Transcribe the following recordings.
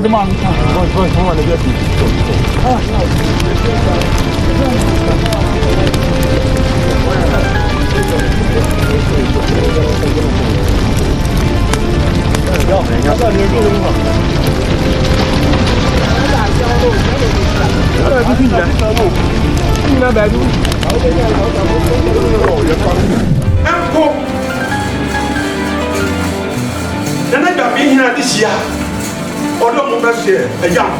man go on the get. Then I got being here this year. Or don't move here, a young.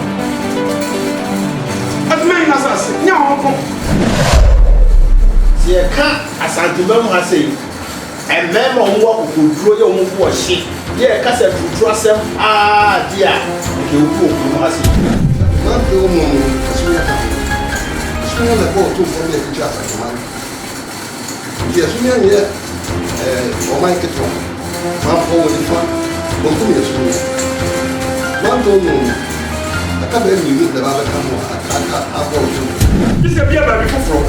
As many as us, no. See a cat, as Antimum has said, and men on what could draw your own shit. Yeah, Castle to trust them. Ah, dear, you must see. Not the woman, the boat to for the just man. Yes, we are here. Oh, my get one. One forward in front. One to me as well. One don't know. I can't believe the other come on. This is a beer before.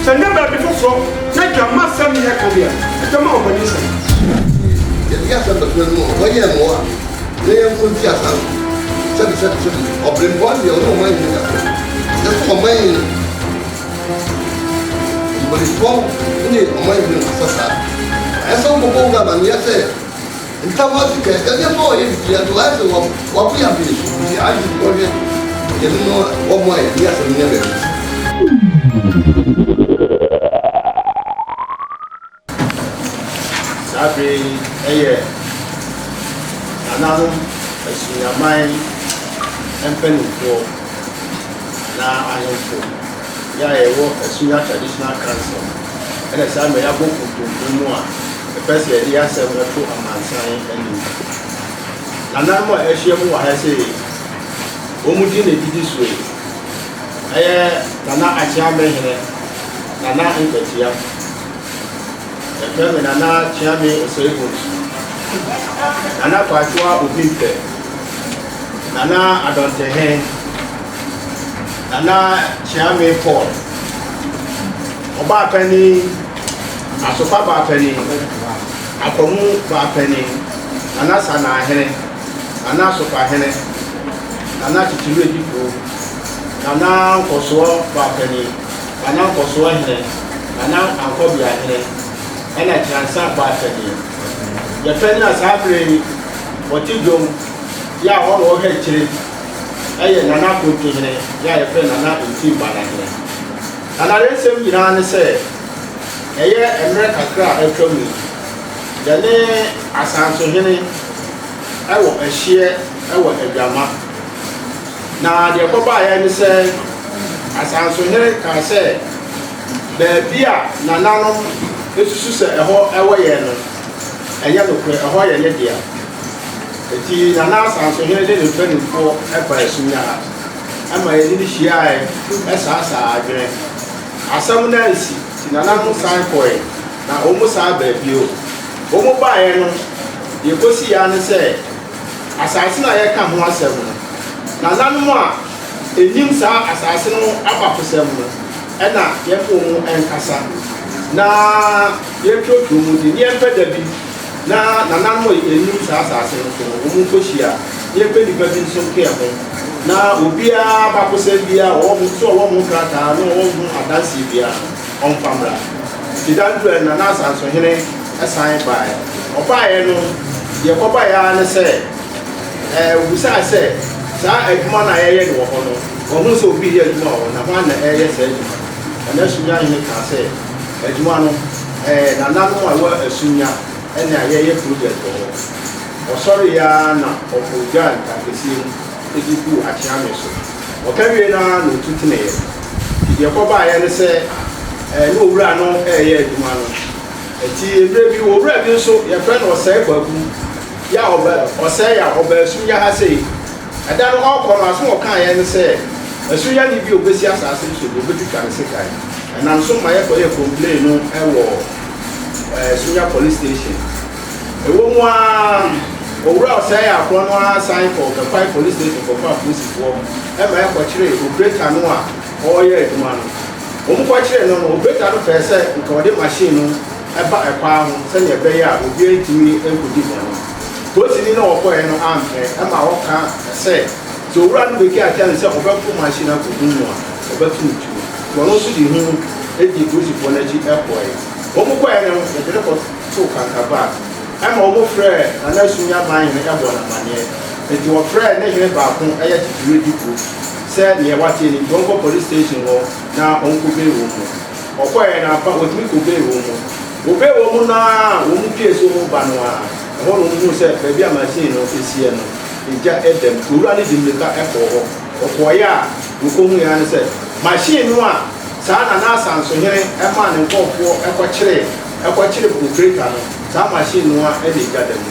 Send them back before. Take your master here, come here. Come on, when you say. Yes, I'm the one. Why am I? They am good just or bring one, you don't mind. That's for mine. But it's wrong. You need a mind in society. I saw the program and yes, in some ways, there's no way to realize what we have been. I just go here. You know what way, yes, and never. Sabi, another, as your mind, and penny for. Now I am for. Yeah, I work as soon as traditional council. And as I may have booked to more, the first year, yes, I will put a man sign and you. And now my issue, I say, Omudin did this way. Nana Achame, Nana Inketia. The family Nana Chame is so good. Nana Patua Ubinte. Nana Adonte. Nana Chiame Paul Oba Penny Asofa Ba Penny Akomu Ba Penny Nana Sana Hene Nana Sofa Hene Nana Chichiwe Dipo Nana Kosoa Ba Penny Nana Kosoa Hene Nana Ankobia Hene Ena Chansa Ba Penny Ye Penny Asafre Otijom Ya Oro Hechiri Aye Nana Kunti Hene ya ye friend Nana Inti Bana Hene Nana Resem Yina ne se eye emre kakra atwami yene asanso hene ewo ehie ewo adwama na de koba ya ne se asanso hene ka se be bia nananom esusu se eho ewo ye no eye no kure eho ye ne dia eti nana asanso hene de ne friend fo eba esunya ama yɛ ni hia esa adwene asam na nsi tinana mu san kɔe na ɔmo saa baabio ɔmo baeɛ no yɛ kosi ya ne sɛ asase na yɛ ka ho asɛm no na nanom a enim saa asase no aba kosɛm no ɛna yɛ ko mu ɛnkasa na yɛ twotwo mu di yɛ mpɛ dabi na nanom a enim saa asase no so ɔmo kohyia yɛ pɛ nipa bi nso kɛ ho na obia ba kosɛ bia wo so wo mu krata no wo mu adansi bia on famra didandu na na asanso hene asan bae obae no ye kobae ya ne se obusa se sa adwuma na yeye ne wo ho no wo mu so obi ye adwuma wo na ho na yeye se adwuma na sunya hene ka se adwuma no na na no wa asunya ene yeye project wo osori ya na ofojan ka kesi ejiku achiame so okawie na no tutune ye koba ya ne se no owura no ye adwuma no eti ebre bi owura bi so ye friend osai babu ya oba osai ya oba su ya ha sei ada no okọ no aso okan ya ne se asu ya ni bi obesi asase so do betuka ne sekai na nso ma ye ko ye complain no ewo Sunya police station ewo mu a owura osai akọ no assign for the five police station for police for e ma e ko kire operator no a o ye adwuma no o mu ko kire no operator no fe se nka o de machine no e ba e kwa ho se ne be ya obi etimi enkodi mo polisi ni na wɔkɔɛ no ampɛ ɛma wɔka sɛ sɛ owura no bɛki akyɛ ne sɛ ɔbɛfo machine akɔgu mu a ɔbɛto ntuo wɔn nso de ho edi polisifoɔ n'akyi ɛkɔɛ wɔn kɔɛ no yɛde kɔto kankaba ɛma wɔn frɛ anasun yaman ne ɛbɔ n'amaneɛ nti wɔfrɛ ne hene baako ɛyɛ titire diko sɛ neɛ wate ne wɔn kɔ police station hɔ na wɔn kɔ bɛɛ wɔn mu ɔkɔɛ na afa wɔtumi kɔ bɛɛ wɔn mu wɔbɛɛ wɔn mu na wɔn mu pie so wɔn ba no a ɛhɔ no wɔn mu sɛ baabi a machine no esie no egya ɛdɛm owura ne di mirika ɛkɔ hɔ ɔkɔɔyɛ a nkɔhu ya ne sɛ machine no a saa na n'asansohene ɛma ne nkɔɔfoɔ ɛkɔkyerɛ operator no saa machine no a ɛde egya dɛm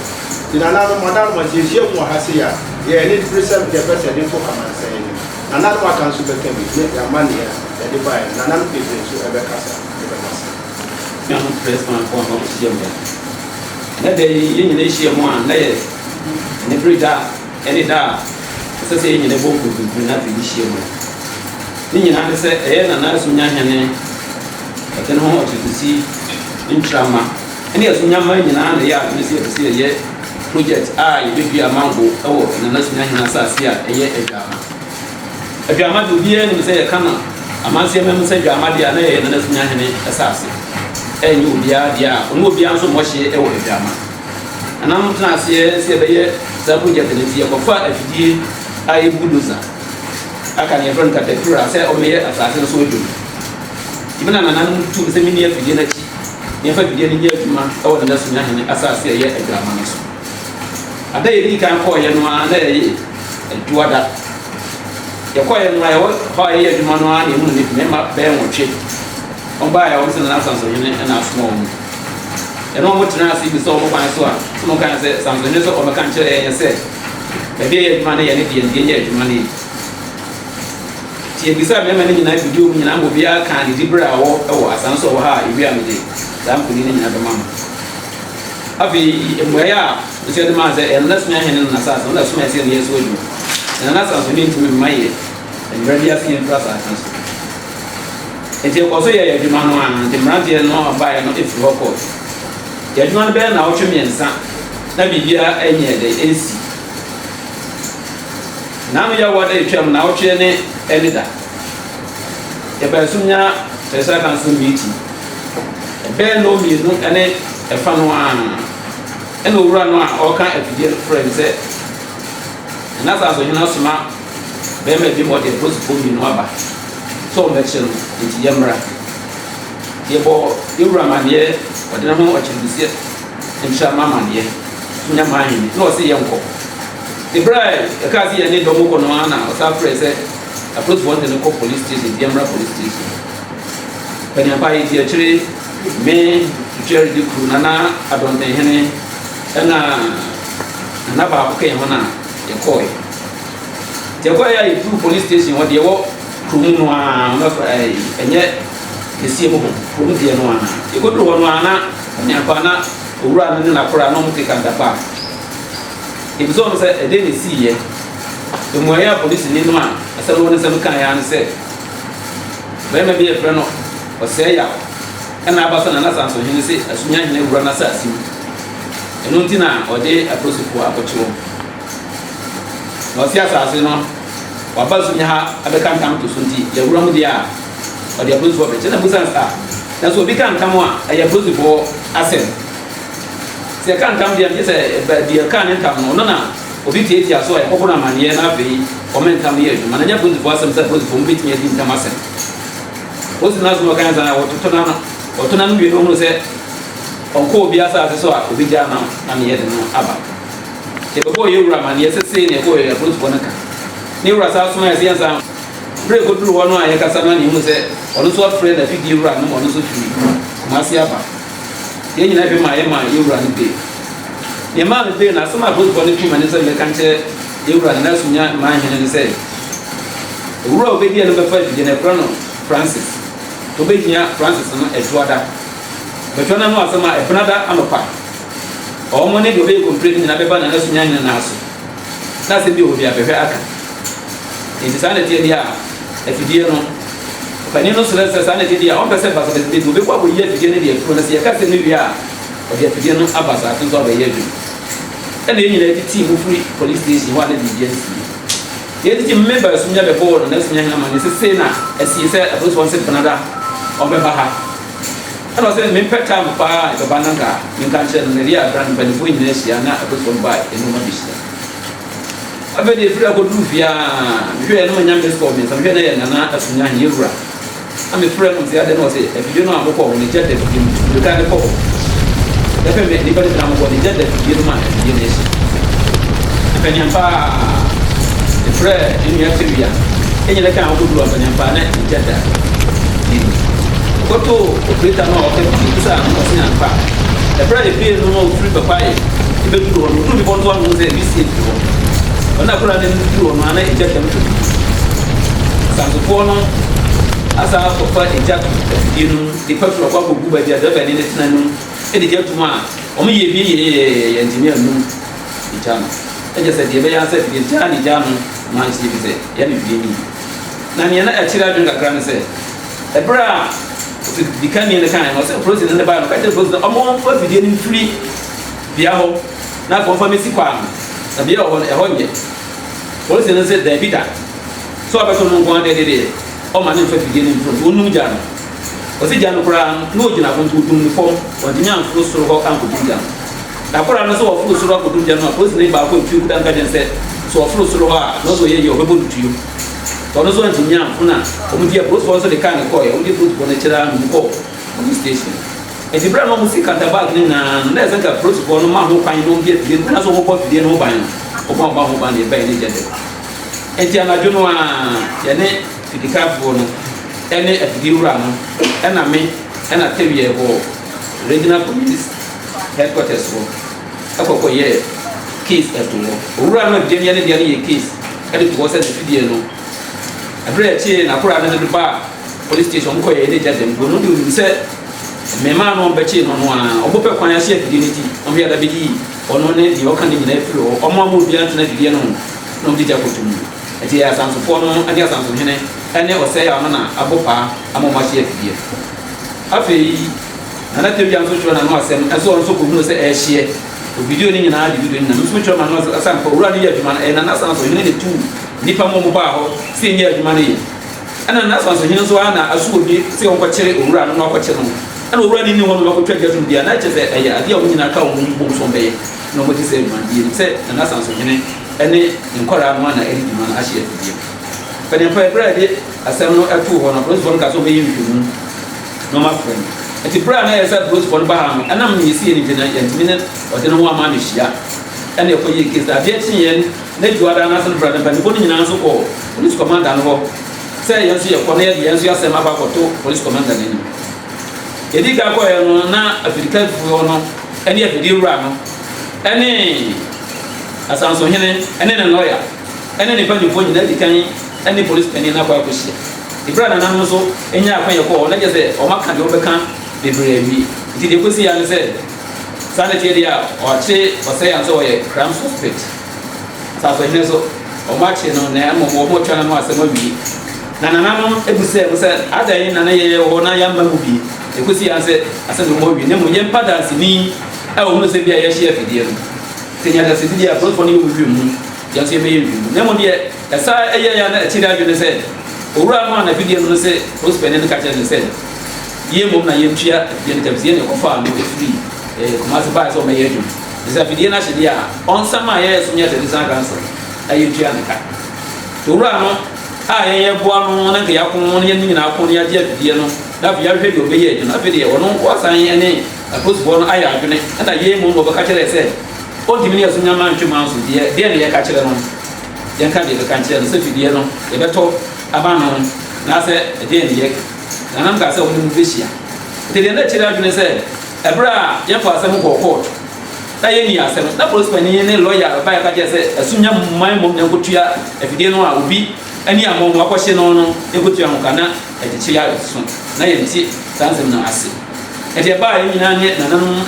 ti nananom ɔdan mo ahyia mu wɔ ha se a yɛ ne present de pɛsɛ de fo kamansa yi nananom aka nso bɛka bi ne yɛama ne yɛde baeɛ nananom bebree nso ɛbɛkasa na mo president ko ma ahyia mu na de yɛ nyina ahyia mu a na yɛ ne brida ɛne da sɛ sɛ yɛ nyina bɔ nkunkun na bi ahyia mu ne nyina ne sɛ ɛyɛ nana so nya hene ɔte ne ho ɔtwetisi ntrama ɛne yɛ so nya ma nyina na yɛ a ne sɛ yɛ project a yɛbɛbi amango ɛwɔ nana so nya hene asase a ɛyɛ adwama de obiara nim sɛ yɛka no amanseɛ mɛm sɛ adwama deɛ a na yɛyɛ nana so nya hene asase ɛnyɛ obiara deɛ a ɔne obiara nso mmɔhyɛ ɛwɔ adwama anam tena aseɛ sɛ yɛbɛyɛ saa project no nti yɛkɔfa afidie a yɛ bulldozer aka ne yɛfrɛ no katapura sɛ ɔmɛyɛ asase no so adwum ibina nananom tu sɛ meni afidie no akyi yɛmfa afidie no nyɛ adwuma ɛwɔ nana so nya hene asase a ɛyɛ adwama no so ada yɛdi kan kɔɔyɛ no a na yɛyɛ aduada yɛkɔɔyɛ no a yɛwɔ hɔ a yɛyɛ adwuma no a na ɛmu ne mmarima bɛyɛ nwɔtwe ɔmbaa yɛ wɔm sɛ nana sansohene ɛna asoma wɔ mu ɛno ɔmo tena ase bi sɛ ɔmo kwan so a sɛ ɔmo kan sɛ sansohene sɛ ɔmɛka nkyerɛ yɛn sɛ baabi yɛ adwuma no yɛ ne deɛ ne yɛ adwuma no yi nti yɛbisa mmarima no nyinaa video mu nyinaa ma obiara ka ne dibere a ɛwɔ asan so ɔwɔ ha a ewia me de saa mfoni no nyinaa bɛma no afei mmuaeɛ a nso yɛde maa sɛ ɛnana so nya hene no nasase ɔna soma ɛsɛ ne yɛ so adwuma ɛnana sansohene ntumi mma yɛ mmerɛ bi ase yɛmfiri asase no so nti ɛkɔ so yɛ adwuma no a nti mmeranteɛ no ɔbaeɛ no ɛfiri hɔ kɔɔ yɛadwuma no bɛyɛ na ɔtwe mmiɛnsa na biribiara ɛnyɛ dɛ ɛnsi na no yɛwɔ dɛ ɛtwam na ɔtwe ne ɛne da yɛbɛɛ so nya kyerɛsɛ council meeting ɛbɛyɛ no mmienu ɛne ɛfa no a ɛna owura no a ɔka afidie no frɛ no sɛ ɛna saa so hena soma bɛrima bi ma ɔde aposifoɔ mmienu aba sɛ ɔmɛkyɛ no nti yɛmmra yɛbɔ yɛwura amanneɛ ɔde ne ho ɔkyerɛbisiɛ nhyɛ ma amanneɛ so nya ma ahene na ɔse yɛnkɔ ɛberɛ a ɛkaa sɛ yɛne dɔm kɔ no a na ɔsa frɛ sɛ aposifoɔ nte no kɔ police station yɛmmra police station paniampa yɛdi akyire me twitwɛre de kuru nana adɔntenhene ɛna nana baako ka yɛn ho no a yɛkɔɔɛ nti yɛkɔɔɛ a yɛduru police station hɔ deɛ ɛwɔ kurom no a ɛnyɛ kɛseɛ mu ho kurom deɛ no a yɛkɔduru hɔ no a na paniampa na owura no ne nakora na ɔmo te kantapa ebisɛ ɔmo sɛ ɛdɛ ne siiɛ mmuaeɛ a polisini no a asɛm wɔ ne nsɛm kaeɛ a ne sɛ bɛrima bi yɛfrɛ no ɔsɛe yaw ɛna aba sɛ nana sansohene sɛ asunya hene wura no asase mu ɛno nti na ɔde aposifoɔ akɔkye wɔm na ɔse asase no waba so nya ha abɛka ntam to so nti yɛwura mu deɛ a ɔde aposifoɔ bɛkyɛ na busa nsa na so obi ka ntam a ɛyɛ aposifoɔ asɛm sɛ yɛka ntam deɛ sɛ deɛ ka ne ntam no ɔno na obi tietia so a yɛkɔkɔ no amanneɛ na afei ɔmɛ ntam no yɛ adwuma na nyɛ aposifoɔ asɛm sɛ aposifoɔ mu bɛtumi adi ntam asɛm osi na so ɔka nsa na ɔtona no mmienu ho sɛ ɔnkɔ obi asase so a obi gya na ne yɛde no aba yɛbɛbɔ yɛwura amanneɛ sesei ne yɛkɔ aposifoɔ no ka ne wura saa soma yɛ sɛ yɛnsa berɛ kɔduru hɔ no a yɛkasa no ne hu sɛ ɔno nso afrɛ na afidie wura no ma ɔno nso firi kumase aba yɛn nyinaa hwɛ ma yɛma yɛwura no bee yɛma no bee na asɛm a aposifoɔ no twima ne sɛ mɛka nkyerɛ yɛwura no na so nya ma ahene no sɛ owura a obɛdi a no bɛfa afidie no ɛfrɛ no Francis obɛgyina Francis no ɛtoada bɛtwa no no asɛm a ɛbenada anɔpa ɔmo ne deɛ ɔbɛyɛ kɔmpire no nyinaa bɛba nana so nya hene no aso na asɛm bi wɔ bi a bɛhwɛ aka nti saa na ɛteɛ deɛ a afidie no ɔpanin no srɛ sɛ saa na ɛteɛ deɛ a ɔmpɛ sɛ basa bɛsɛ obɛkɔ abɔyi afidie no deɛ afuro no sɛ yɛka sɛ no wie a ɔde afidie no aba asase nso abɛyɛ adwuma and then you team free police station one of the agency. Yet the members from the board and that's me and it's a sinner as he said I was once in Canada on the Baha. And I said, "Me pet time pa the banana, you can't tell the real brand when the wind is here not a good buy in no business." I bet if you go do via you know youngest comments, I'm here and not as young Yura. I'm a friend of the other nose. If you know I'm a call, you get it, you can't call. Definitely, anybody can go to get it, you know, you know. If I'm the prayer in your area, any like I would do up and I'm and get that. Go to Britain or Kisan, the prayer appears no free papaya. If you do one who say, this is when I put an into a man, I get them to Sansopono as I prefer a jack in the person of what would be the other and in its name, and the gentleman, only a engineer moon, the channel. I just said, the way I said, the Johnny Jam, my city said, Yami Bini. Namiana, a child, a grand said, a bra. Becoming the kind of person in the Bible, I was the amount for beginning free. The hour, not for pharmacy quam, a beer on a honey. Police said, they beat that. So I don't know one day, all my name for beginning from Unujan. Was it Jan Brown, no Jana to do the form, or the young flew through her uncle Julian. Now, for I saw a flew through her to Jana, was named by what you and said, so a flew through her, not so you're able to you. Tonozo engineer Funa, Omudia Bruce was the kind of coy, only put on the Chera and go on the station. And the brand of music at the back in and there's a Bruce for no man who find no get the Nazo Hopper, the Nobine, or Bamba the Bay Legend. And Tiana Junoa, Yane, the Capo, any at the Urano, and I mean, and I tell you, regional police headquarters for a couple years, case at all. Urano, Jenny, case, and it was at the video. A great chain, a crowd in the bar, police station, they just don't do said, Memman on Bechin on one, or Bope Quanashi dignity, on the other BD, or no name, the Okan in the floor, or more would be anti no Dijaco to me. And he has answered for no, and he has answered Hene, and never say, Amana, Abopa, Amomashi here. Afei, and I tell you, I'm so sure I know some, and so on so could say, as she will be doing in our division, and switch on a sample running yet, and an answer for the two. Nipa Momo, senior money. And that's why he knows one as would be say on Quachere or run on Quachere. And already knew one local treasure to the night as a idea in a cow books on bay. Nobody said, man, he said, and that's answer him. And in Koran one, I ate man as yet. But if I read it, I said, no, a two one of those one cast over you, no, my friend. At the brand, I said, Bruce for Baham, and I'm seeing it in a minute, or then one man is here. And if you kiss that yet, let you are an answer, brother, but putting an answer for police commander and hope. Say, you see a corner, the answer, you say, Mapa, police commander. If you got a physical for any of the deal ram, any as answer him, and then a lawyer, and any funny point that you can any police penny in a car. The brother and also, any of your call, let us say, or Macan overcome the brave. Did you see and said, sanitary or say, and so a crime suspect. So, or matching on them or more channel was a movie. Nananam, it was said, other in an area or Nayam movie. The pussy answered, I said, the movie, no, young paddles in me. I will say, I share with you. Senior City, I brought for you with you. Just a million. No one yet, as I a said, or Raman, a video, say, who's spending the catcher and said, Ye Mona, Yem Chia, Yentam, or farm, free. Commercial buys on my agent. Is a video on some my years from yet the design answer. I use Janica. To run, I have one on the Aponian in Aponia Jet, that you have to obey it, not video, or no, was I any a postborn I argument, and I gave one of a catcher. I said, "Oh, give me a senior man 2 months, dear, a catcher on. Yanka de the catcher, the city, the better Abanon, Nasa, a day in the egg, and I'm got some this year. The other children said, a bra, Yapa, some court. Diana said, that was when any lawyer by a catcher said, as soon as my mom and Kutia, if you didn't know, I would be any among what question on a good young cana at the chair soon. Now you see, dancing now, I see. At your buy, you know,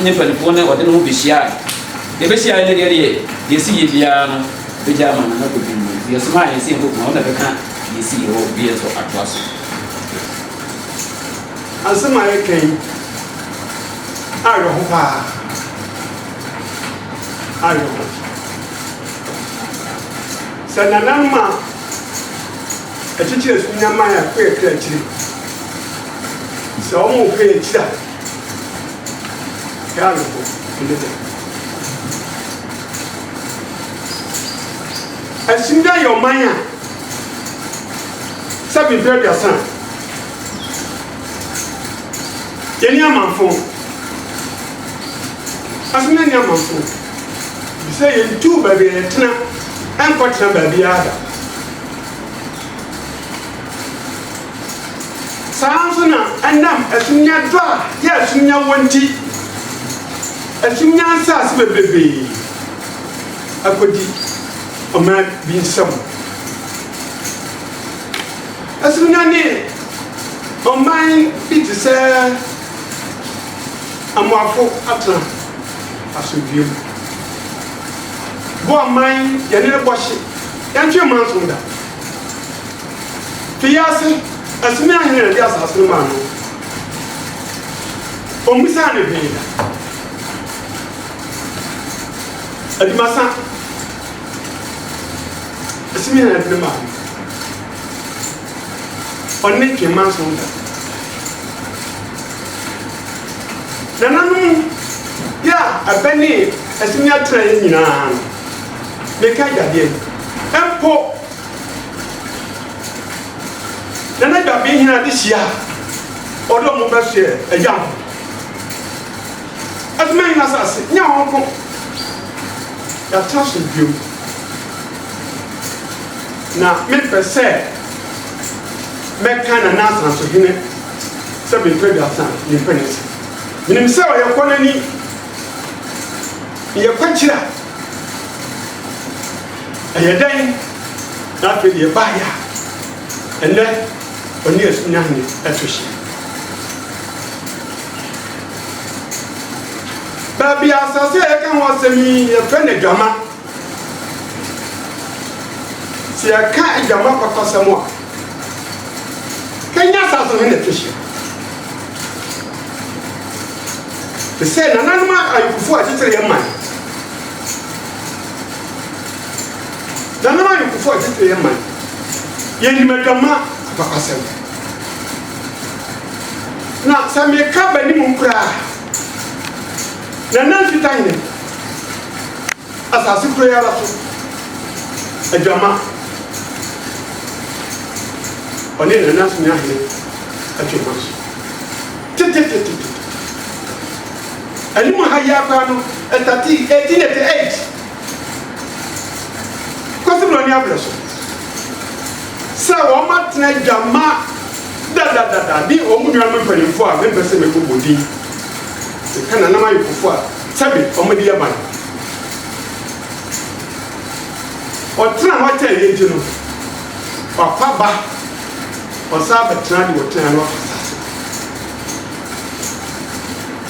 Nippon or the movie shy. The best idea, you see, Piano, Pajama, and not good. You smile and see who never can. You see, oh, be so at once. As a man came, I don't know. Sananama a teacher is Namaya queer clergy. So almost pay it. I see that your maya. Sabi baby your son. Any man phone. As many man phone. You say in two baby and what baby other. Samsona and them as soon as dry, yes, soon as one tea. As soon as us baby. I could a man being some. As soon as on mine, it is a waffle at as a view. Go on mine, you need a wash it. And 2 months on that. Fiasse, as soon as you have as a man. On Miss Anne, at Massa. As soon as the man. On make your man's on that. Nanano, yeah, a penny, as soon as train now. Make I get in. And poor. Then I got being here this year. Or don't move here, a young. As many as I say, no, uncle. That touches you. Now, me per se. Make kind of nonsense to him. So be pretty outside, you pennies. In himself, you're quantity. You're quite sure. And you're dying, not with your buyer. And then, when you're snarling at fish. Baby, as I say, I can't want to me a penny drama. See, I can't drama for some more. Can you also in the fish? They said, an animal I prefer to tell your mind. The animal you prefer to tell your mind. You make a man of a person. Now, some may come and you cry. The nancy tiny as I see prayer a drama. On in the national at your house. And you have Yapano at 1888. Possible on your blessing. So, I'm not like Jama. The only woman for a member of the body. The kind of number for Sabi or Media Man. Or try what tell you, or Papa. Or Sabbath trying to turn off.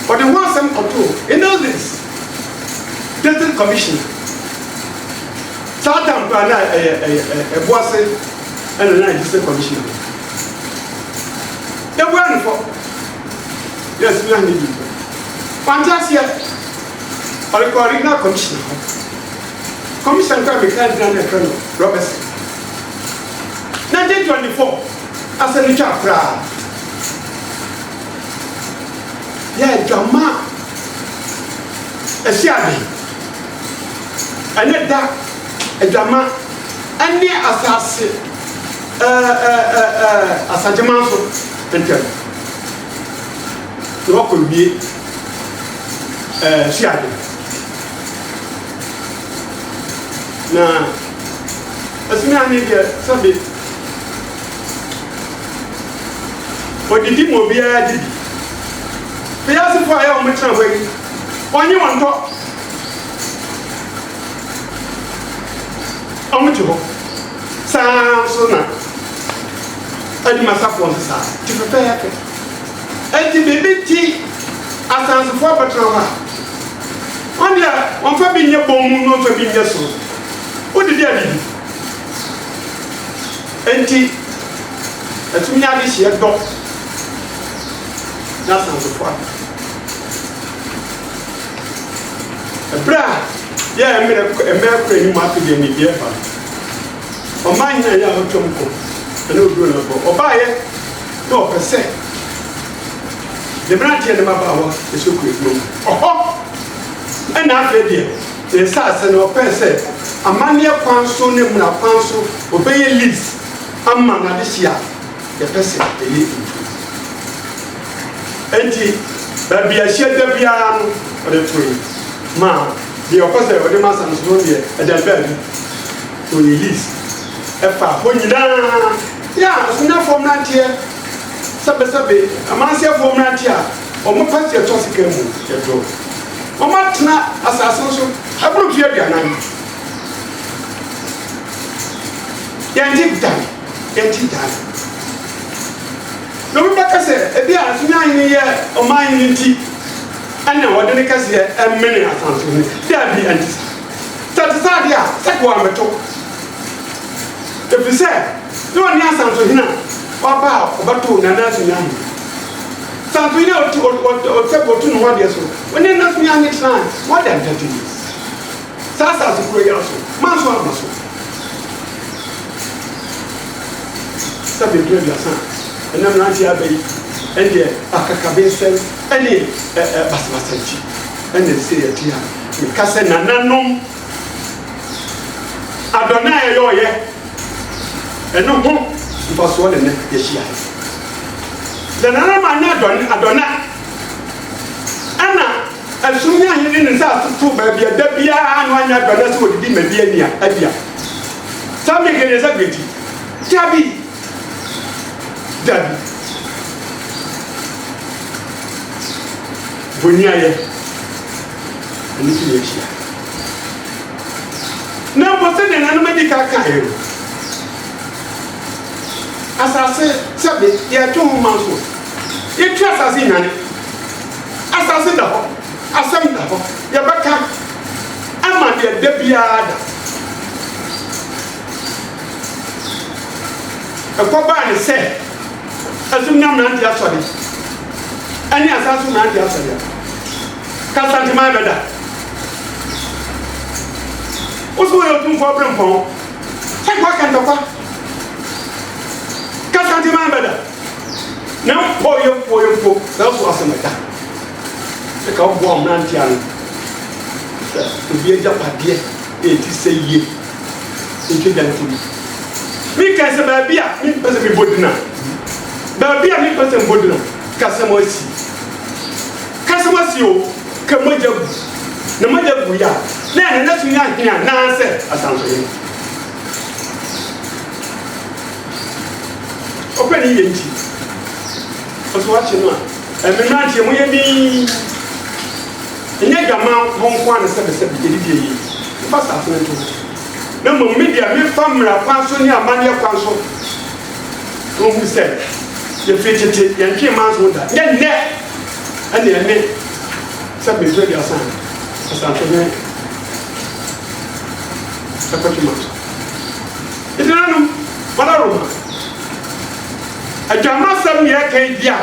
But the one some or two, you know this. Dental commission. Satan a boss and a nice commission. The one for yes, we are needed. Fantastic. Or the original commission. Commission can be carried down the Robertson. 1924. As a little crowd. Yeah, Jama. A shabby. And yet that a Jama. And near assassin. As a Jamanso. And tell you what could be shabby. Now, as me, I need somebody. What did you move here? The answer for our mission way. When you want to how much you hope? Samsona. And you must have one side to prepare. And the baby tea as answer for Patrona. On there, one for being your bone, not for being your soul. What did you do? And tea. As we have this year, dog. That's not the point. A bra, yeah, I made a American market in the beer. ɔman nyina yɛ a ɔtwam kɔ ɛna oduro no kɔ ɔbaayɛ na ɔpɛ sɛ ne mmeranteɛ ne mmabaawa ɛsɛ kɔ aduro ɔhɔ ɛna afei deɛ ne nsa ase no ɔpɛɛ sɛ amanneɛ kwan so ne mmara kwan so ɔbɛyɛ list ama n'ade hye a yɛpɛ sɛ ɛyɛ enti baabi ahyia da biara no ɔde toyi ma deɛ ɔpɛ sɛ ɔde ma asamso deɛ ɛda baabi ɔyɛ list ɛfa hɔ nyinaa yɛ asonyafoɔ mmeranteɛ sɛbɛsɛbe amanseɛfoɔ mmeranteɛ a ɔmo pɛ sɛ ɛtɔ sika mu yɛdɔ ɔmo atena asase so ɛboro mfeɛ aduanan yɛnti dan na obi bɛka sɛ ebi a asonyahene yɛ ɔmanhene nti ɛna wɔde ne kɛseɛ ɛmene asase no daabi ɛnti sa sɛ te saa deɛ a sɛ kɔ amɛtɔ ɛfiri sɛ ne ɔne asansohene a waba a ɔbɛto nana asonyahene sansohene a ɔsɛ bɔto ne hɔ deɛ so ɔne nasonyahene tena more than 30 years saa asase kuro yɛ so ma so ama so sɛ bɛduru aduasa ɛnam mmeranteɛ aba yi ɛneɛ akakabensɛm ɛne basabasakyi ɛne sɛ yɛte a meka sɛ nananom adɔna a ɛyɛ ɔyɛ ɛno ho mfasoɔ ne nɛ yɛhyia sɛ nanam anyɛ adɔna ɛna asonyahene ne nsa atoto baabi a da biara no anyɛ adɔna sɛ wɔdedi ma bi ani a adua saa mekɛneɛ sɛ gbɛti dabi boniayɛ ɛno so yɛhyia na mpo sɛdeɛ nanom adi ka kaeɛ no asase sɛbe yɛtwe ho ma so yɛtwe asase nyane asase da hɔ asɛm da hɔ yɛbɛka ama deɛ da biara da ɛkɔbaa ne sɛ ɛsom nya mmerante asɔre ɛne asase mmerante asɔre a kasanteman bɛda wo so wɔyɛ otumfoɔ berempɔn sɛ kɔ kɛntɔkwa kasanteman bɛda na mpɔ yɛmpo na wo so asɛm ɛda sɛ ka woboa mmerante a no sɛ obi agyapadeɛ ɛti sɛ yie ɛtwa gya ntom meka sɛ baabi a mepɛ sɛ mebɔdina baabi a mepɛ sɛ mbɔdina kasɛm asi o ka mogya gu na mogya gu yɛ a na ɛne na so nya ahene a naasɛ asansohene ɔpɛ ne yɛ nti ɔso wakye no a mmeranteɛ moyɛ bi ɛnyɛ dwama hɔ nko a ne sɛbɛsɛbe gyedidie yi mfa saase no nto na mmom media mefa mmara kwan so ne amanneɛ kwan so na ɔhu sɛ yɛfiri tete yɛntwe ma nso da nyɛ nnɛ ɛne ɛne sɛ bɛduru aduasa asansohene ɛkɔtwe ma so ɛti nanom wɔdaroma adwama sɛm yɛ ka di a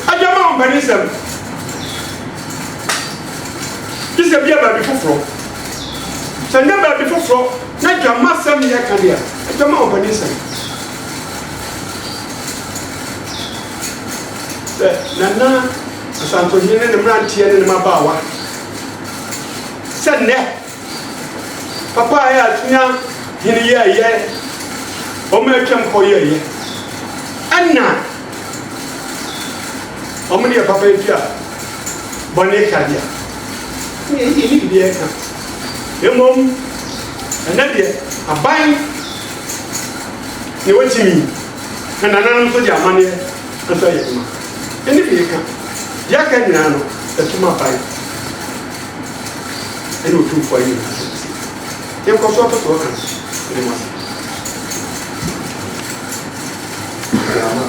adwama ɔmpani sɛm gye sɛ bia baabi foforɔ sɛ nyɛ baabi foforɔ na dwama sɛm yɛ ka di a adwama ɔmpani sɛm sɛ nana asansohene ne mmeranteɛ ne ne mmabaawa sɛ nnɛ papa a yɛ atonya hene yɛ ɛyɛ ɔma atwam kɔ yɛ ɛyɛ ɛna ɔmo ne yɛ papa efi a bɔne kade a ne yɛni bibi ɛka mmom ɛnɛ deɛ aban ne wɔtumi na nananom nso de amanneɛ nso yɛ ma ɛne bi yɛka deɛ aka nyinaa no ɛtum aban ɛne ɔtumfoɔ ayi nyinaa so yɛnkɔ so ɔtotoɔ ka ɛne mu ase Ama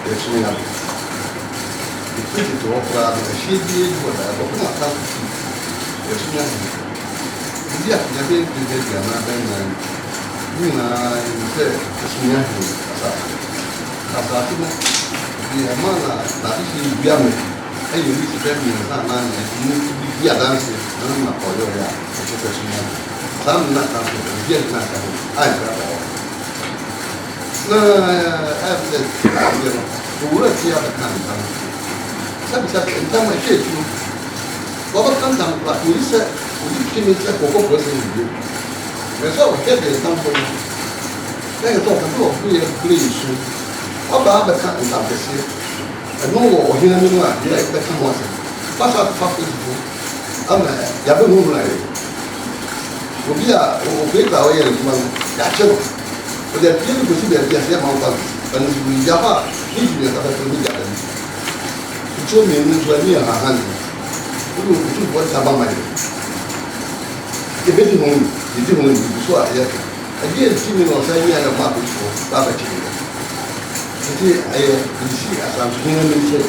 yɛsoro ya ɛfiri hɔ koraa no ahyɛdie wɔ da ɛbɔko na ata yɛsoro ya bi a yɛbɛdede aduana bɛnnan ne nyinaa ɛmu sɛ yɛsoro ya asase no de ɛma na n'ahyehyɛ dua me ɛyɛ bi te sɛ mmiɛnsa anaa mu bi adanse na ma ɔyɛ ɔyɛ a ɛsɛ sɛ yɛsoro ya Sam na ta ko ye na ta ko ai ra ba na after to wura ti ya kan ta sabi sa ta ma ke tu ba kan ta ba ko isa ko ki ni ta ko ko se ni me so ke de ta ko na ke to ka to ku ye ku ni su ba ba kan ta be se no wo hina ni ma ya ba kan wa se ba sa fa ko tu ama ya be no na ye obi a obi ka o ye kuma ya che no o de pie ko si be ya se ma ba ba ni bi ya ba ni bi ka ba ko ni ya da ni so mi ni so ni ha ha ni o tu bo ta ba ma ni e be ti ho ni so a ya ka a ye ti mi no sa ni ya ma ko so ba ba ti ni ti aye ni si a sa so ni ni se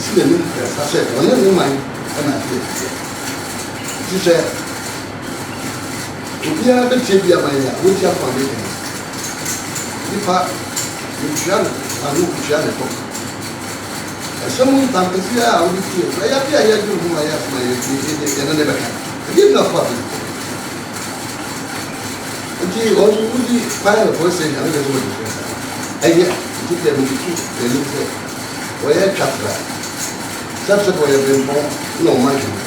si ni sa se o ni ma ni na ti ti se obiara bɛtie bi ama yɛ a wɔnti afa ne kɛn nipa ntua no ano ntua ne tɔ ɛsɛm ntampɛsi a wɔde tie na yɛde a yɛde ho a yɛ asoma yɛne ne bɛka ɛyɛ bi na fa bi nti ɔno wodi kwan na pɔ sɛ nyame bɛ sɛ wɔde fɛ ɛyɛ nti dɛ mmetu n'anim sɛ wɔyɛ twatra sɛbsɛ wɔyɛ bɛmpɔn na ɔma dwene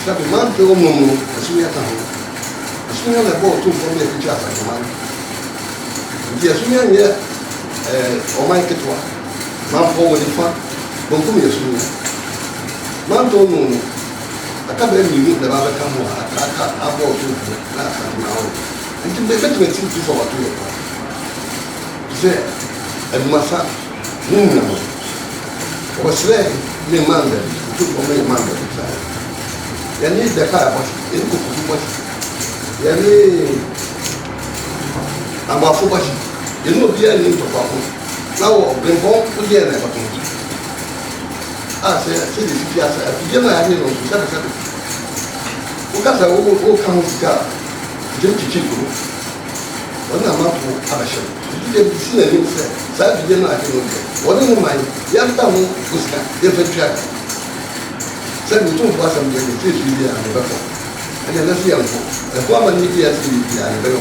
sɛbi mante wɔ mu no ɛso yɛ ka ho Sunya na bo tu for me picha sa man. Dia sunya ye o mai ketwa. Man fo woni fa. Bon ko me sunya. Man to no. Aka be mi ni da ba ka mo aka abo tu na sa na o. Nti be be tu ti so wa tu ye. Je e masa ni na mo. O sre ni manda. Tu ko me manda sa. Ya ni da ka ba. E ko ko ba. Yɛne abafo bɔhye yɛne obiara ne ntɔkwafo na wɔ bɛnkɔn wodeɛ na ɛbɛko a sɛ sɛde sisi asa afidie no a yɛane no nso sɛbesɛbe wokasa woka ho sika a gyem kyikyi kuro ɔne amato abɛhyɛ no fidie si n'anim sɛ saa afidie no ade no deɛ wɔne ne man yɛmta ho wo sika yɛmfa tua sɛ metomfo asɛm deɛ ne sɛ fidie a mebɛkɔ ɛnna ɛnɛ yɛn fo ɛfo ama ne bi ase bi a yɛbɛyɔ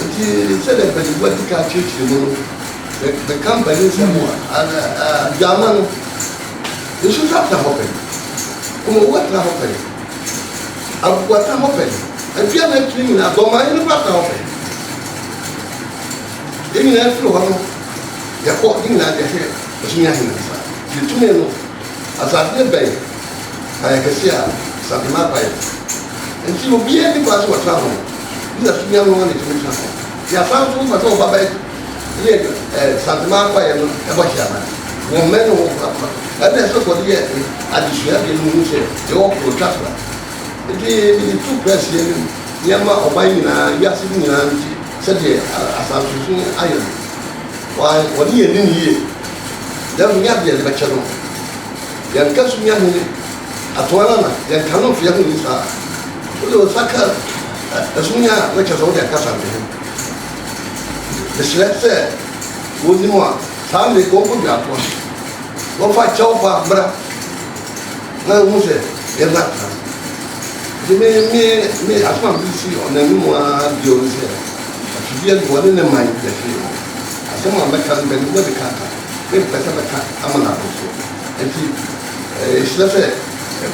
nti sɛdeɛ mpanyinfoɔ ti ka akyerɛkyerɛ mu no bɛka mpanyin nsɛm a dwama no nsu nso atena hɔ pɛn ɔmɔwu atena hɔ pɛn agogo atena hɔ pɛn adua na atiri nyinaa dɔmaa yɛn nso atena hɔ pɛn yɛn nyinaa firi hɔ no yɛkɔ yɛn nyinaa yɛhwɛ ɔsumi ahena nsa yɛtumi no asase bɛn ayɛ kɛse a sapema abayɛ nti obiara ni kwa so wɔtra ho bi na sumia no ne tumi tra ho yɛasan so wɔfa sɛ ɔba bɛyɛ yɛ sapema abayɛ no ɛbɔ hyɛ ama wɔn mɛ no wɔ kora ɛna ɛsɛ kɔde yɛ adesua deɛ no mu sɛ yɛwɔ protatra nti mede tu press yɛ no nneɛma ɔban nyinaa wiase no nyinaa nti sɛdeɛ asansoso ayɛ no wɔde yɛ ne ne yie dɛm nyɛ de bɛkyɛ no yɛnka sumia hene atoa nana yɛnka no mfeɛ ho ni saa wode wo saka ɛsonya a wɔkyɛ sɛ wode akasa ne ho meserɛ sɛ wɔnim a saa mmere kɔnkɔ dwatoa wɔmfa kyɛw fa mmra na hu sɛ yɛna tra nti me asoma mbi si ɔnanim a bio no sɛ afidie de wɔne ne man yɛhwee asɛm a mɛka no bɛne wode kaka mempɛ sɛ bɛka ama no aboso nti ɛhyerɛ sɛ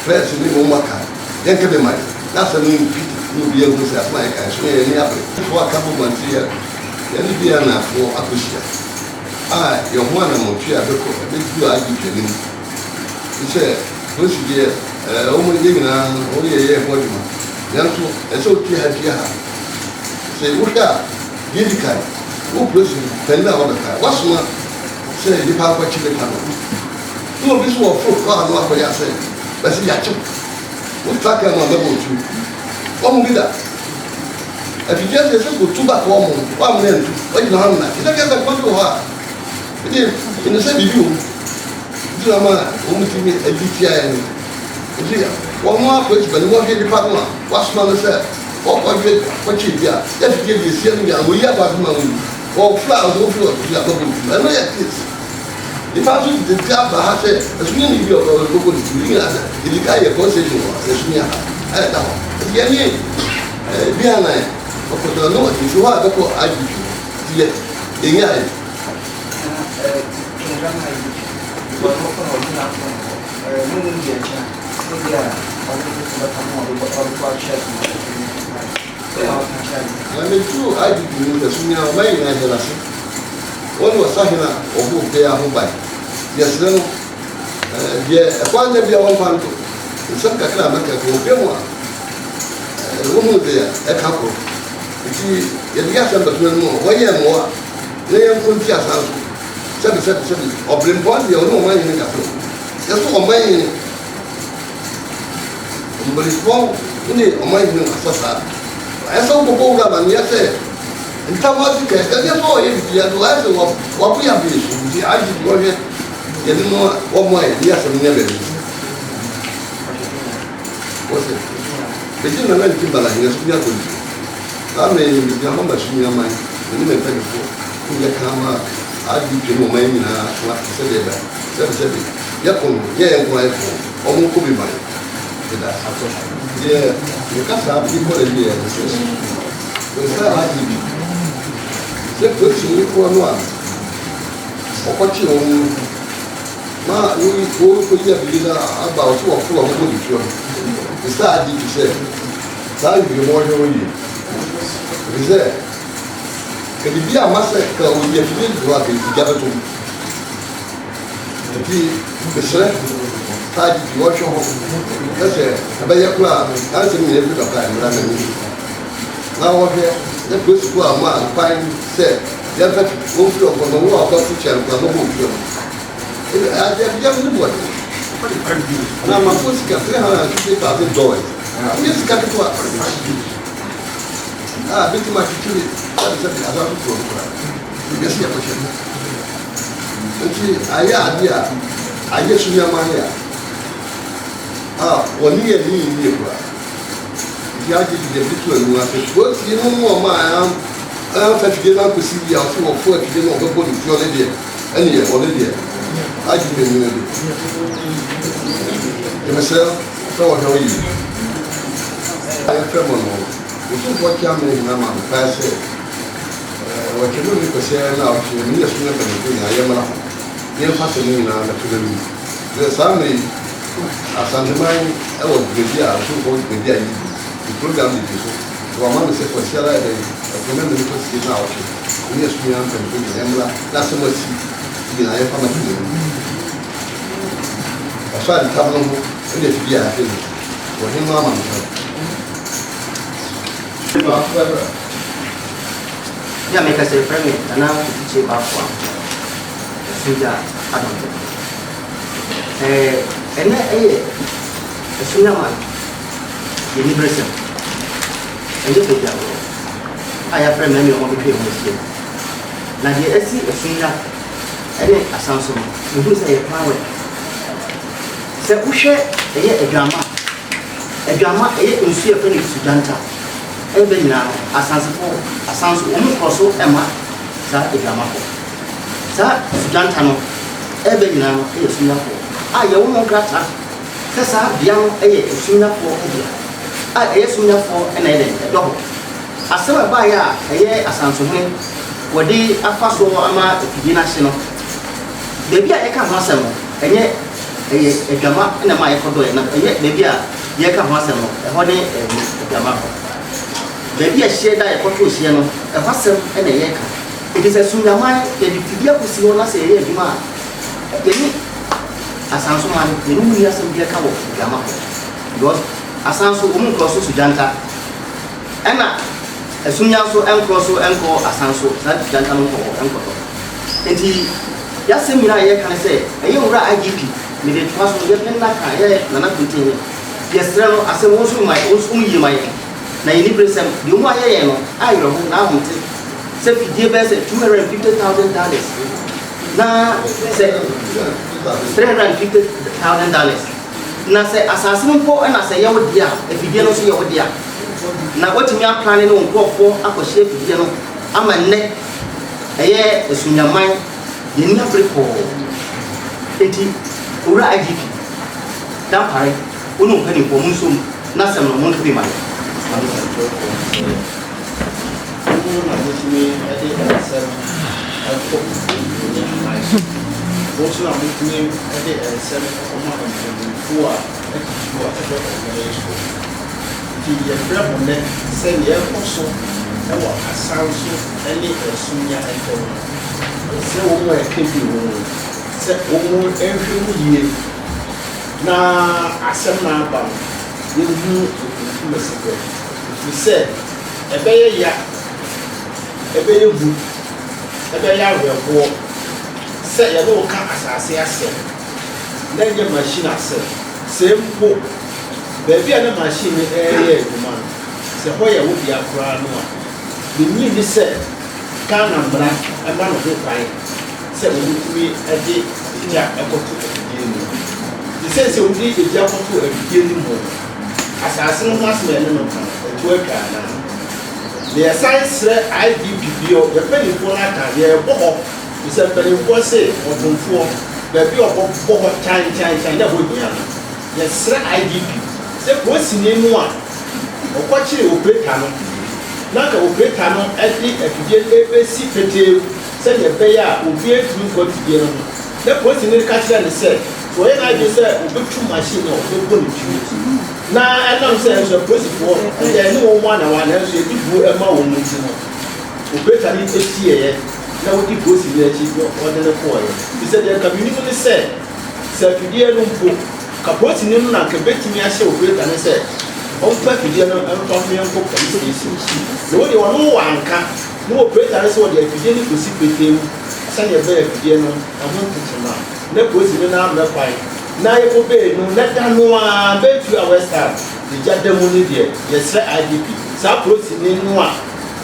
press ni mo maka yɛnka bɛ ma na asɛm no mfiti ne obi ahu sɛ asoma yɛka so yɛ ni abere foɔ aka bɔ mante yɛ yɛne bia naafoɔ akɔhyia a yɛ ho anammɔtwe a bɛkɔ ɛbɛdu a agye twanim sɛ polisi deɛ ɔmo yɛ nyinaa wɔyɛ yɛ ho adwuma nanso ɛsɛ otie ha tie ha sɛ wohwɛ a deɛ di kan wo polisi pɛnda a wɔbɛka wasoma sɛ nnipa akɔkye nipa no na obi so wɔ foro kɔ a no akɔyɛ asɛ bɛsi yakyew wotra ka no a bɛbɔ otu wɔn bi da afidie sɛ sɛ kotu ba kɔ wɔn wɔn na ntu wɔgyina hɔ nna ɛsɛ kɛsɛ kɔdu wɔ hɔ a ɛdi ɛni sɛ bibi wɔ nti na ma wɔn ti mi adi tia yɛ no nti wɔn akɔ esi bɛni wɔn hwɛ nipa no a wasoma no sɛ wɔkɔhwɛ kɔkye bi a yɛfidie bi esia no bi a wɔyi aba so ma wɔn yi wɔfura a wɔn fura ɔtutu a bɛbɔ otu ɛno yɛ kesi nipa nso tete aba ha sɛ ɛsonya ne bi a ɔbɛbɔ otu yi nyinaa sɛ edika yɛ kɔnsɛn mu a ɛsonya ha ɛyɛ da hɔ yani biana okoto no ti wa be ko aji ti ye enya e ame tu aji ni da sunya mai na jela se woni wasahina obu pe ya ho bai yesreno dia kwanya bia won panto nsem kakra maka ko pe mo wo mu de e ka ko ti ye dia samba tu no wo ye mo ne ye ko ti asa sabi obrimbo dia no mai ni ka so yeso o mai ni mbrispo ni o mai ni asasa essa um pouco da mania é então mas que é só ele dia do lado o apoio bicho de age de hoje ele não o mãe dia essa minha vez você pedindo na que bala ele subia tudo tá me já vamos assumir a mãe ele me pede por ele cama age de uma mãe na sua cedida sabe já como é com ele ou um cubi mais yeah, you can't have people in here. It's not like you. The person you go on. What you own, ma, we go for you about 2 or 4 of good. It's not easy to say. Thank you more than you. Is there? Can you be a massacre with your field working together to the strength? Tadi watch home. Yes, abaya kula answer me every time na na ni. Na wo he, the go school ma find say, they have go flow for no work of teacher kwa no go flow. I have just no what. Na ma ko sika $350,000. Yes, ka ko. Biti ma kituli. Sabi azabu ko. Yes, ya ko. Nti aya aye sunya ma ya. Wani ye ni kwa ya ji de bitu enu afi ko ti no mo ma fa ti na ko si ya so wo fo ti no go bodi ti o le de eni ye o le de aji me ni de e me se so wo ho yi ai fe mo no o so ko ti ame na ma fa se wa ke no ni ko se na o ti ni so na ba ni na ye ma na ye fa se ni na na tu ni de sa me Asantemai é o dia, o dia aí, o programa de isso. O amado se fosse ela é o primeiro que eu fiz na aula. O meu estudiante também me lembra da semana seguinte, na época mais bonita. A sua de cabo não, ele via aquele. O rei não ama não. Já me casei para mim, não se vai fora. Suja adulto. Ene sunya man ini berasa ende peja aya frame me o mo bi mo sie na die esi sunya ene asanso mo du say power se uhwe eye adwama eye nsu e fe ni sujanta e be nyina asanso o mo kroso ema sa adwama ko sa sujanta no e be nyina e sunya ko ya wo krata sasa bia no eye sunyafo eye sunyafo na ede do asema ba ya eye asanso hene wodi afaso ama efidi na hye no bebi a eka ho asem enye eye adwama na ma yekodo na eye bebi a yeka ho asem no e ho ne adwama ko bebi a hye da yekoto hye no e ho asem na yeka edi se sunyaman e di fidi akosi ho na se eye adwuma eni asanso man ni ya sem bia ka wo gama ko because asanso o mun kroso sujanta ena esunya so enkroso enko asanso sa sujanta no ko enko to enti ya sem mira ye kan se eye wura IGP me de twaso ye penna ka ye nana kuntin ye sreno asem wo so mai wo so yi mai na yini presem de mu aye no ayro ho na ho te se fidie be se $250,000 na se $350,000 na say assassin po na say yawo dia efidie no so yawo dia na watimi aplan no nkofo akohye efidie no ama ne eye esunyaman yeni afriko eti ura IGP dan pare onu nkani po munsum na sem no mon kabi mai na asem na aba no yehu meseke we say ebeye ya ebeye bu ebeye awebo say ye no ka asase ase na nye machine ase sempo baby na machine eye eduma se hoye wo dia kura no a ni ni say kana mbra e ma no kwai say wo tumi ade ya ekoto edie sense we need the job to a beginning more. Assassin was men to work at the science IDP or the penny for that career. We said, penny for say, or from four, the view of time, that would be yes, IDP. Say, what's in one? Or what you will break canoe. Not a break canoe at the ABC Petal, said the payer will be able to go together. That was in the country and said. When I just said, we took machine or we put it. Now, I don't say as a principal, and there no one else you do a mountain. We better need to see it. Now we go see the chief or the boy. He said, the community said, Sir Fidia Lumpo, Capotin and Cabet me as a great and I said, oh, Fidia and Tommy and Cook. No, you are no one can. No better as what they are beginning to see with him. Send your bear Fidiano, I want to tomorrow. Ne posi ni na me kwai na ye obey no let that no a be to our star the jademu ni de yes IDP sa posi ni no a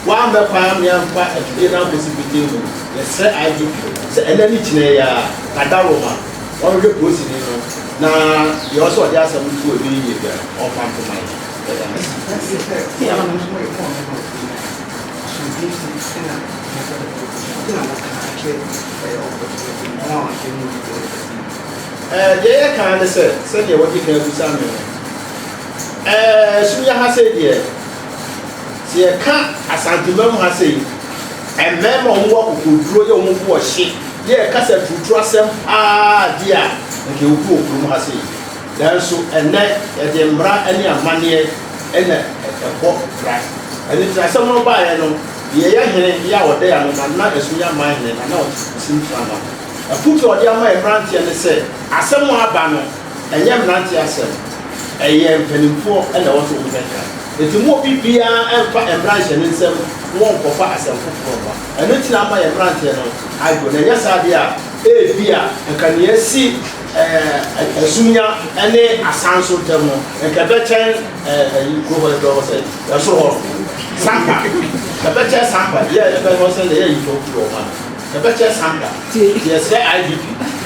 wa me kwai me ampa e na posi bitemu yes IDP se enani chine ya kadaroma won ge posi ni no na ye also dey asem to obi ye be on compromise they kind of said, you what you can do something. Suya has said, yeah, see a cat as Antimum has said, and men on what could draw your own worship. Yeah, Castle to trust them, dear, and you go from Hassi. There's so a net at the embra any money and a pork crack. And it's a summer by yeah, or there, and not as we are minded, and not seem to a put your dear my branch and say, as someone banner, and young Nancy said, a young penny for and also better. It's more people and branch and some one for fast and for and it's not my branch. I go, yes, idea, a beer, and can you see a sunya and a sanso thermo, and Cabetan, you go over the door, say, that's all. Sampa, the better Sampa, yeah, if I was in the air, you talk to your man. The better Sampa, yes, IDP.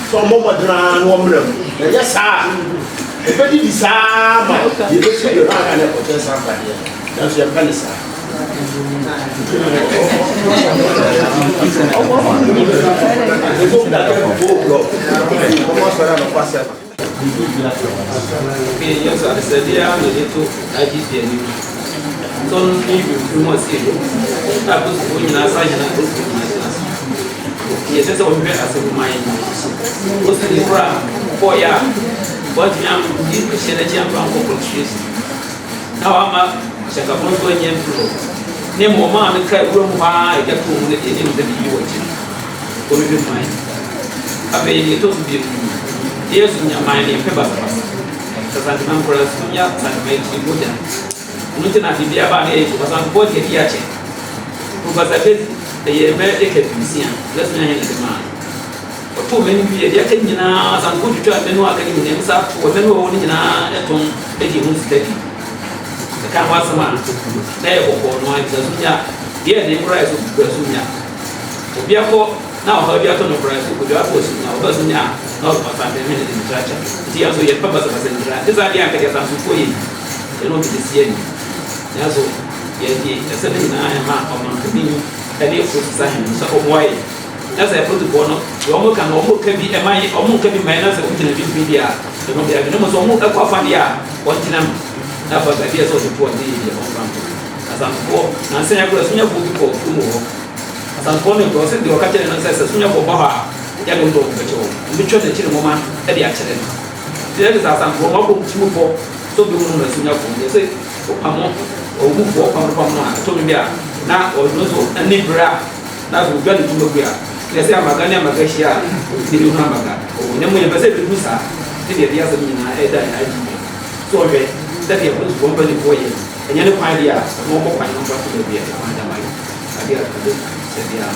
So, Mama Dran, woman, yes, sir. The petty Sama, you don't see your hand and put Sampa here. That's your penny, sir. Yes, I said, yeah, I'm a little IDP. Son you must see that was when you are signing up. Yes, that's what we as a mind. What's the crowd? 4 years. What young people say that young people trees. Now I'm a second going in through. Name more man and cut room high, get to the end of the watching. What do you mind? I pay you to be years in your mind in paper. Because I'm for us, young and make you good. Mutu na bibi aba na eji kwa sababu bote kia che kwa sababu ye me eke bisia let's me hele ma ko me ni biye dia kan nyina san ko tutu abenu aka ni ne msa ko benu wo ni nyina eton eke hu steady ka wa sama na ye ko no ai za sunya dia ne kura eso ko sunya obi ako na o bia to no kura eso ko bia ko sunya o ba sunya na o pa sa de me ni tracha ti aso ye papa sa sa ndra eza dia ka dia san ko yi eno bi sie ni yaso yedi esebe na ma ọmọ kabi ẹni fo sahin so omwai asa e protocol no ọmọ kan ọmọ kabi e mai ọmọ kabi mai na se o tina bi dia no dia no so ọmọ akwa fa dia o tina na fa baabi a sɛ ɔde poɔ ne yɛ ɔmfa mpo asanfoɔ nansa yɛ kora sonyafoɔ bi kɔ kum wɔ hɔ asanfoɔ no nkɔ sɛ deɛ ɔka kyerɛ no sɛ sɛ sonyafoɔ bɔ hɔ a yɛde wodɔ ɔbɛkyɛ wɔ mbɛtwa n'akyiri nwoma de akyerɛ no nti yɛde sɛ asanfoɔ ma kɔ tum pɔ sɛ obi mu no na sonyafoɔ yɛ sɛ ɔpamɔ ɔwufoɔ pamopam no a ɛtɔmi bi a na ɔno nso ani berɛ a na afei odwa ne tum agu a yɛ sɛ amaga ne amaga hyia a ne bi ho amaga ne mu yɛpɛ sɛ bɛgu saa ne deɛ ɛde asɛm nyinaa ɛda ne agye bi so ɔhwɛ sɛdeɛ polisifoɔ mpanimfoɔ yɛ ɛnyɛ ne kwan deɛ a ɔmo ɔbɔ kwan no mfa so baabi a ɛkwan da ma yɛ adeɛ a kade sɛdeɛ a